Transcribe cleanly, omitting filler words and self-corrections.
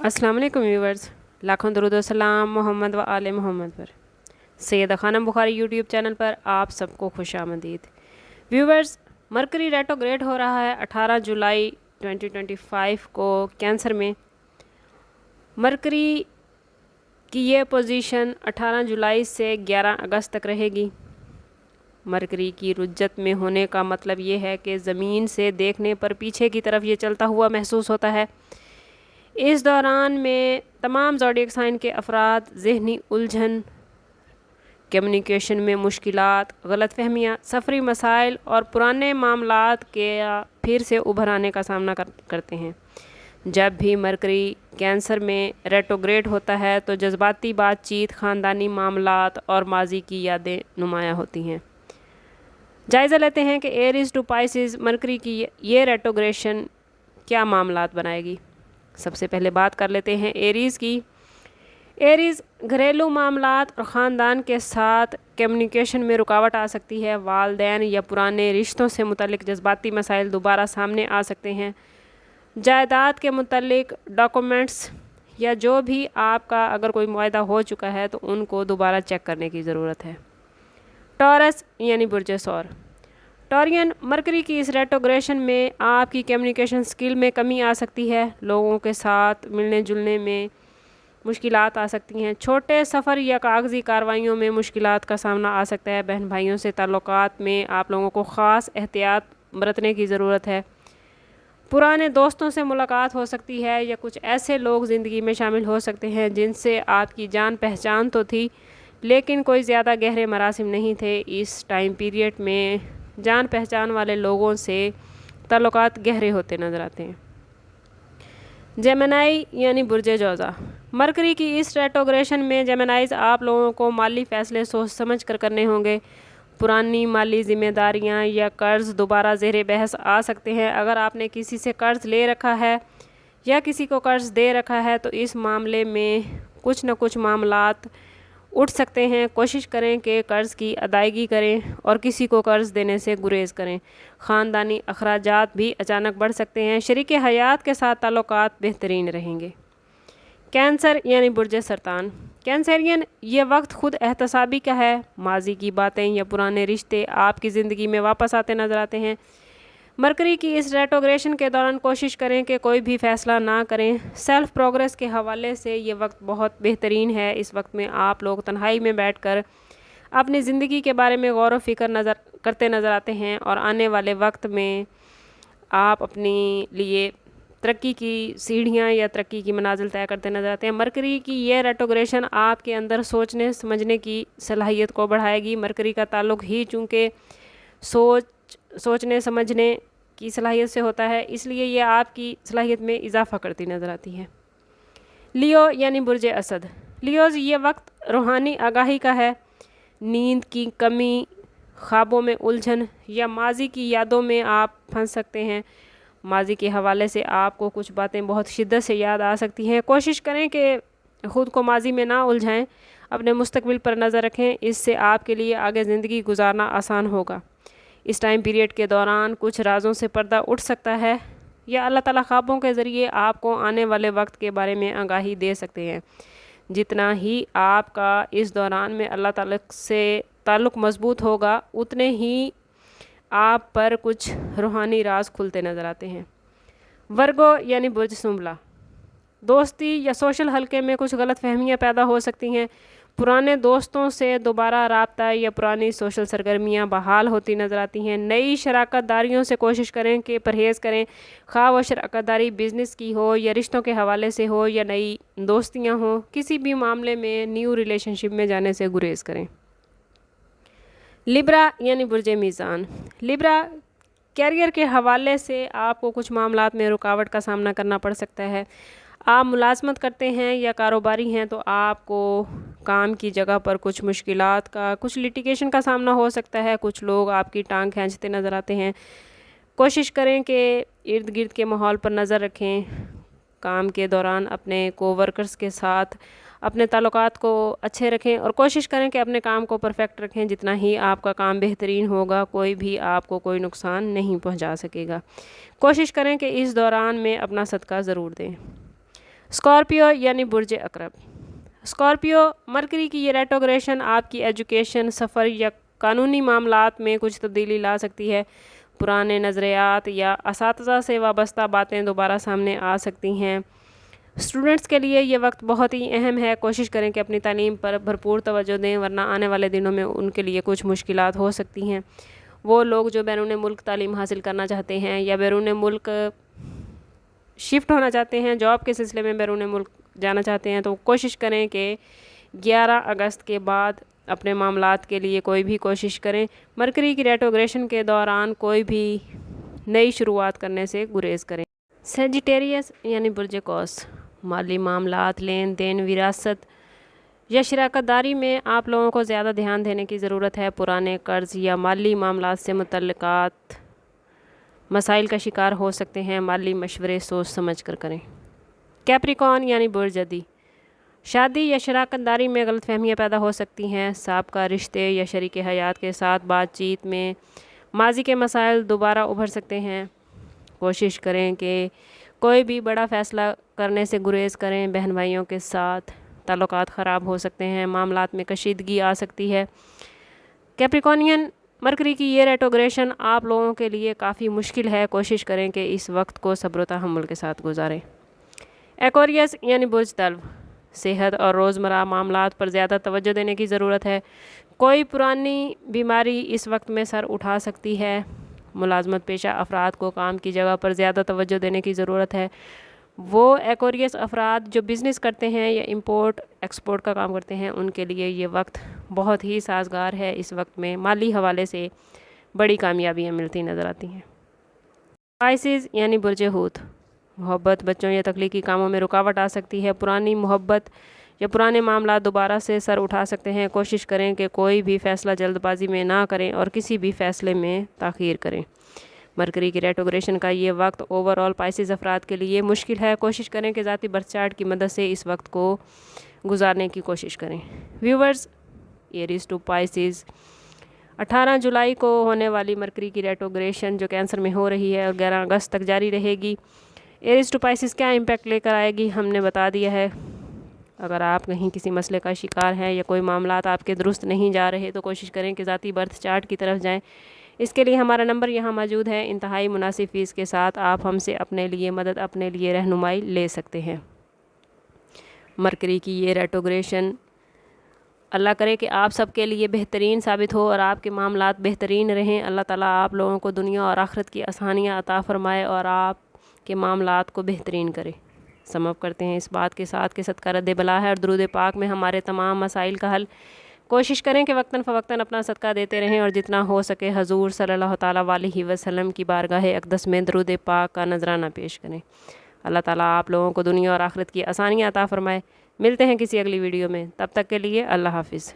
अस्सलाम वालेकुम व्यूवर्स, लाखों दरूद व सलाम मोहम्मद व आले मोहम्मद पर। सैयदा खानम बुखारी यूट्यूब चैनल पर आप सबको खुश आमदीद। व्यूवर्स, मरकरी रेट्रोग्रेड हो रहा है 18 जुलाई 2025 को कैंसर में। मरकरी की ये पोजीशन 18 जुलाई से 11 अगस्त तक रहेगी। मरकरी की रुज्जत में होने का मतलब ये है कि ज़मीन से देखने पर पीछे की तरफ ये चलता हुआ महसूस होता है। इस दौरान में तमाम ज़ोडिएक साइन के अफराद ज़हनी उलझन, कम्युनिकेशन में मुश्किलात, गलतफहमियाँ, सफरी मसाइल और पुराने मामलात के फिर से उभर आने का सामना करते हैं। जब भी मरकरी कैंसर में रेट्रोग्रेड होता है तो जज्बाती बातचीत, ख़ानदानी मामलात और माजी की यादें नुमायाँ होती हैं। जायज़ा लेते हैं कि एरीज़ टू पाइसिस मरकरी की ये रेट्रोग्रेशन क्या मामलात बनाएगी। सबसे पहले बात कर लेते हैं एरीज़ की। एरीज़ घरेलू मामलात और ख़ानदान के साथ कम्युनिकेशन में रुकावट आ सकती है। वालदैन या पुराने रिश्तों से मुतल्लिक जज्बाती मसाइल दोबारा सामने आ सकते हैं। जायदाद के मुतल्लिक डॉक्यूमेंट्स या जो भी आपका अगर कोई मुआहदा हो चुका है तो उनको दोबारा चेक करने की ज़रूरत है। टॉरस यानी बुर्ज सौर। टॉरियन मरकरी की इस रेट्रोग्रेशन में आपकी कम्युनिकेशन स्किल में कमी आ सकती है। लोगों के साथ मिलने जुलने में मुश्किलात आ सकती हैं। छोटे सफ़र या कागज़ी कार्रवाइयों में मुश्किलात का सामना आ सकता है। बहन भाइयों से ताल्लुकात में आप लोगों को ख़ास एहतियात बरतने की ज़रूरत है। पुराने दोस्तों से मुलाकात हो सकती है या कुछ ऐसे लोग ज़िंदगी में शामिल हो सकते हैं जिनसे आपकी जान पहचान तो थी लेकिन कोई ज़्यादा गहरे मरासिम नहीं थे। इस टाइम पीरियड में जान पहचान वाले लोगों से ताल्लुकात गहरे होते नज़र आते हैं। जेमिनाई यानी बुर्ज जौज़ा। मरकरी की इस रेट्रोग्रेशन में जेमिनाइज आप लोगों को माली फ़ैसले सोच समझ कर करने होंगे। पुरानी माली ज़िम्मेदारियां या कर्ज़ दोबारा ज़ेरे बहस आ सकते हैं। अगर आपने किसी से कर्ज़ ले रखा है या किसी को कर्ज़ दे रखा है तो इस मामले में कुछ न कुछ मामलात उठ सकते हैं। कोशिश करें कि कर्ज़ की अदायगी करें और किसी को कर्ज़ देने से गुरेज करें। ख़ानदानी अखराजात भी अचानक बढ़ सकते हैं। शरीके हयात के साथ ताल्लुकात बेहतरीन रहेंगे। कैंसर यानी बुर्ज सरतान। कैंसरियन ये वक्त खुद एहतसाबी का है। माजी की बातें या पुराने रिश्ते आपकी ज़िंदगी में वापस आते नज़र आते हैं। मरकरी की इस रेट्रोग्रेशन के दौरान कोशिश करें कि कोई भी फ़ैसला ना करें। सेल्फ़ प्रोग्रेस के हवाले से ये वक्त बहुत बेहतरीन है। इस वक्त में आप लोग तन्हाई में बैठकर अपनी ज़िंदगी के बारे में गौर व फ़िक्र करते नज़र आते हैं और आने वाले वक्त में आप अपने लिए तरक्की की सीढ़ियाँ या तरक्की की मनाजिल तय करते नज़र आते हैं। मरकरी की ये रेट्रोग्रेशन आपके अंदर सोचने समझने की सलाहियत को बढ़ाएगी। मरकरी का ताल्लुक़ ही चूँकि सोचने समझने की सलाहियत से होता है, इसलिए ये आपकी सलाहियत में इजाफ़ा करती नज़र आती है। लियो यानी बुर्ज असद। लियोज़ ये वक्त रूहानी आगाही का है। नींद की कमी, ख्वाबों में उलझन या माजी की यादों में आप फंस सकते हैं। माजी के हवाले से आपको कुछ बातें बहुत शिद्दत से याद आ सकती हैं। कोशिश करें कि ख़ुद को माजी में ना उलझाएं, अपने मुस्तकबिल पर नज़र रखें। इससे आपके लिए आगे ज़िंदगी गुजारना आसान होगा। इस टाइम पीरियड के दौरान कुछ राज़ों से पर्दा उठ सकता है या अल्लाह ताला ख्वाबों के ज़रिए आपको आने वाले वक्त के बारे में आगाही दे सकते हैं। जितना ही आपका इस दौरान में अल्लाह ताला से ताल्लुक़ मज़बूत होगा उतने ही आप पर कुछ रूहानी राज खुलते नज़र आते हैं। वर्गो यानी बुर्ज सुंबला। दोस्ती या सोशल हलके में कुछ गलत फहमियाँ पैदा हो सकती हैं। पुराने दोस्तों से दोबारा राब्ता या पुरानी सोशल सरगर्मियाँ बहाल होती नज़र आती हैं। नई शराकत दारियों से कोशिश करें कि परहेज़ करें। खा वो शराकत दारी बिज़नेस की हो या रिश्तों के हवाले से हो या नई दोस्तियाँ हों, किसी भी मामले में न्यू रिलेशनशिप में जाने से गुरेज करें। लिब्रा यानी बुर्ज मीज़ान। लिब्रा कैरियर के हवाले से आपको कुछ मामलात में रुकावट का सामना करना पड़ सकता है। आप मुलाजमत करते हैं या कारोबारी हैं तो आपको काम की जगह पर कुछ मुश्किलात का, कुछ लिटिगेशन का सामना हो सकता है। कुछ लोग आपकी टांग खींचते नज़र आते हैं। कोशिश करें कि इर्द गिर्द के माहौल पर नज़र रखें। काम के दौरान अपने कोवर्कर्स के साथ अपने ताल्लुकात को अच्छे रखें और कोशिश करें कि अपने काम को परफेक्ट रखें। जितना ही आपका काम बेहतरीन होगा कोई भी आपको कोई नुकसान नहीं पहुंचा सकेगा। कोशिश करें कि इस दौरान में अपना सदका ज़रूर दें। स्कॉर्पियो यानी बुर्ज अकरब। स्कॉर्पियो मरकरी की ये रेट्रोग्रेशन आपकी एजुकेशन, सफ़र या कानूनी मामलात में कुछ तब्दीली ला सकती है। पुराने नज़रियात या असातिज़ा से वाबस्ता बातें दोबारा सामने आ सकती हैं। स्टूडेंट्स के लिए ये वक्त बहुत ही अहम है। कोशिश करें कि अपनी तालीम पर भरपूर तवज्जो दें, वरना आने वाले दिनों में उनके लिए कुछ मुश्किलात हो सकती हैं। वो लोग जो बैरून मुल्क तालीम हासिल करना चाहते हैं या बैरून मुल्क शिफ्ट होना चाहते हैं, जॉब के सिलसिले में बैरून मुल्क जाना चाहते हैं, तो कोशिश करें कि 11 अगस्त के बाद अपने मामलात के लिए कोई भी कोशिश करें। मरकरी की रेट्रोग्रेशन के दौरान कोई भी नई शुरुआत करने से गुरेज करें। सेजिटेरियस यानी बुर्ज कौस। माली मामलात, लेन देन, विरासत या शराकतदारी में आप लोगों को ज़्यादा ध्यान देने की ज़रूरत है। पुराने कर्ज़ या माली मामलात से मुतल्लिक़ात मसाइल का शिकार हो सकते हैं। माली मशवरे सोच समझ कर करें। कैप्रिकॉर्न यानी बुर्ज अदी। शादी या शराकतदारी में गलतफहमियाँ पैदा हो सकती हैं। साबका रिश्ते या शरीक हयात के साथ बातचीत में माजी के मसाइल दोबारा उभर सकते हैं। कोशिश करें कि कोई भी बड़ा फ़ैसला करने से गुरेज करें। बहन भाइयों के साथ ताल्लुकात ख़राब हो सकते हैं। मामलात में कशीदगी आ सकती है। कैप्रिकॉर्नियन मरकरी की ये रेट्रोग्रेशन आप लोगों के लिए काफ़ी मुश्किल है। कोशिश करें कि इस वक्त को सब्र व तहम्मुल के साथ गुजारें। एक्वेरियस यानी बुर्ज तल्व। सेहत और रोज़मर्रा मामलात पर ज़्यादा तवज्जो देने की ज़रूरत है। कोई पुरानी बीमारी इस वक्त में सर उठा सकती है। मुलाजमत पेशा अफराद को काम की जगह पर ज़्यादा तवज्जो देने की ज़रूरत है। वो एक्वेरियस अफराद जो बिज़नेस करते हैं या इंपोर्ट एक्सपोर्ट का काम करते हैं, उनके लिए ये वक्त बहुत ही साजगार है। इस वक्त में माली हवाले से बड़ी कामयाबियाँ मिलती नज़र आती हैं। पाइसेस यानी बुर्ज हूत। मोहब्बत, बच्चों या तख्लीकी कामों में रुकावट आ सकती है। पुरानी मोहब्बत या पुराने मामला दोबारा से सर उठा सकते हैं। कोशिश करें कि कोई भी फ़ैसला जल्दबाजी में ना करें और किसी भी फ़ैसले में ताख़ीर करें। मरकरी की रेट्रोग्रेशन का ये वक्त ओवरऑल पाइसेस अफराद के लिए मुश्किल है। कोशिश करें कि ज़ाती बर्थ चार्ट की मदद से इस वक्त को गुजारने की कोशिश करें। व्यूवर्स, एरीज टू पाइसेस 18 जुलाई को होने वाली मरकरी की रेट्रोग्रेशन जो कैंसर में हो रही है और 11 अगस्त तक जारी रहेगी। एरीज टू पाइसेस क्या इम्पैक्ट लेकर आएगी हमने बता दिया है। अगर आप कहीं किसी मसले का शिकार हैं या कोई मामलात आपके दुरुस्त नहीं जा रहे, तो कोशिश करें कि ज़ाती बर्थ चार्ट की तरफ जाएं। इसके लिए हमारा नंबर यहाँ मौजूद है। इंतहाई मुनासिब फ़ीस के साथ आप हमसे अपने लिए मदद, अपने लिए रहनुमाई ले सकते हैं। मरकरी की ये रेट्रोग्रेशन अल्लाह करे कि आप सबके लिए बेहतरीन साबित हो और आपके मामलात बेहतरीन रहें। अल्लाह ताला आप लोगों को दुनिया और आखिरत की आसानियाँ अता फ़रमाए और आपके मामलात को बेहतरीन करे। समअप करते हैं इस बात के साथ कि सदका रद्द बला है और दुरूद पाक में हमारे तमाम मसाइल का हल। कोशिश करें कि वक्तन फ़वक्तन अपना सदका देते रहें और जितना हो सके हजूर सल्लल्लाहु ताला अलैहि वसल्लम की बारगाह अक़दस में दुरूद पाक का नजराना पेश करें। अल्लाह ताला आप लोगों को दुनिया और आखिरत की आसानियाँ अता फ़रमाए। मिलते हैं किसी अगली वीडियो में, तब तक के लिए अल्लाह हाफ़िज़।